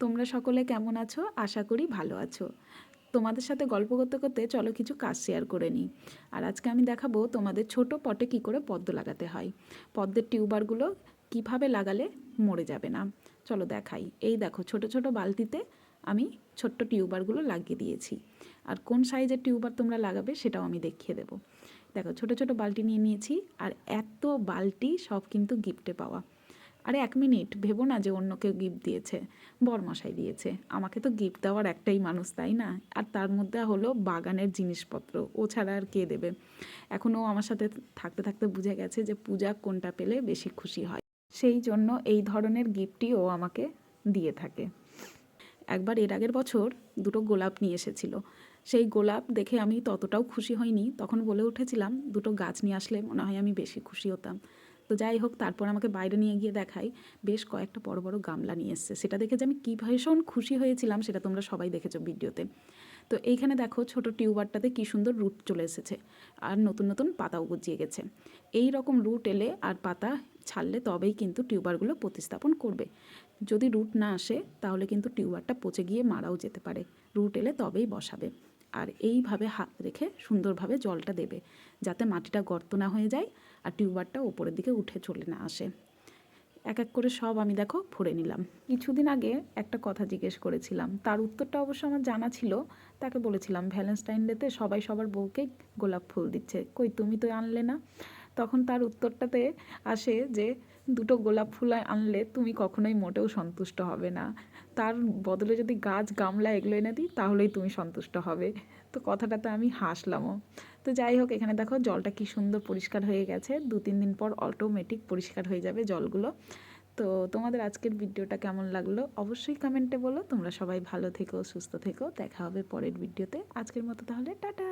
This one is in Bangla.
তোমরা সকলে কেমন আছো? আশা করি ভালো আছো। তোমাদের সাথে গল্প করতে করতে চলো কিছু কাজ শেয়ার করে নিই। আর আজকে আমি দেখাবো তোমাদের ছোট পটে কি করে পদ্ম লাগাতে হয়। পদ্মের টিউবারগুলো কিভাবে লাগালে মরে যাবে না। চলো দেখাই। এই দেখো ছোট ছোট বালতিতে আমি ছোট্ট টিউবারগুলো লাগিয়ে দিয়েছি। আর কোন সাইজের টিউবার তোমরা লাগাবে সেটাও আমি দেখিয়ে দেবো। দেখো ছোট ছোট বালতি নিয়ে নিয়েছি। আর এত বালতি সব কিন্তু গিফটে পাওয়া। আরে 1 মিনিট, ভেবো না যে অন্য কেউ গিফট দিয়েছে, বরমশাই দিয়েছে। আমাকে তো গিফট দেওয়ার একটাই মানুষ, তাই না? আর তার মধ্যে হলো বাগানের জিনিসপত্র, ও ছাড়া আর কে দেবে। এখনও আমার সাথে থাকতে থাকতে বুঝে গেছে যে পূজা কোনটা পেলে বেশি খুশি হয়, সেই জন্য এই ধরনের গিফটই ও আমাকে দিয়ে থাকে। একবার এর আগের বছর দুটো গোলাপ নিয়ে এসেছিল। সেই গোলাপ দেখে আমি ততটাও খুশি হইনি, তখন বলে উঠেছিলাম দুটো গাছ নিয়ে আসলে মনে হয় আমি বেশি খুশি হতাম। তো যাই হোক, তারপর আমাকে বাইরে নিয়ে গিয়ে দেখাই বেশ কয়েকটা বড় বড় গামলা নিয়ে এসছে। সেটা দেখে যে আমি কী ভীষণ খুশি হয়েছিলাম সেটা তোমরা সবাই দেখেছো ভিডিওতে। তো এইখানে দেখো ছোট টিউবারটাতে কী সুন্দর রুট চলে এসেছে, আর নতুন নতুন পাতাও গজিয়ে গেছে। এই রকম রুট এলে আর পাতা ছাড়লে তবেই কিন্তু টিউবারগুলো প্রতিস্থাপন করবে। যদি রুট না আসে তাহলে কিন্তু টিউবারটা পচে গিয়ে মারাও যেতে পারে। রুট এলে তবেই বসাবে। আর এইভাবে হাত রেখে সুন্দরভাবে জলটা দেবে, যাতে মাটিটা গর্ত না হয়ে যায় আর টিউবারটা ওপরের দিকে উঠে চলে না আসে। এক এক করে সব আমি দেখো ভরে নিলাম। কিছুদিন আগে একটা কথা জিজ্ঞেস করেছিলাম, তার উত্তরটা অবশ্য আমার জানা ছিল। তাকে বলেছিলাম ভ্যালেন্টাইন ডেতে সবাই সবার বউকে গোলাপ ফুল দিচ্ছে, কই তুমি তো আনলে না। তখন তার উত্তরটাতে আসে যে দুটো গোলাপ ফুল আনলে তুমি কখনোই মোটেও সন্তুষ্ট হবে না, তার বদলে যদি গাছ গামলা এগুলো এনে দিই তাহলেই তুমি সন্তুষ্ট হবে। তো কথাটাতে আমি হাসলামও। তো যাই হোক, এখানে দেখো জলটা কি সুন্দর পরিষ্কার হয়ে গেছে। 2-3 দিন পর অটোমেটিক পরিষ্কার হয়ে যাবে জলগুলো। তো তোমাদের আজকের ভিডিওটা কেমন লাগলো অবশ্যই কমেন্টে বলো। তোমরা সবাই ভালো থেকো, সুস্থ থেকো। দেখা হবে পরের ভিডিওতে। আজকের মতো তাহলে টাটা।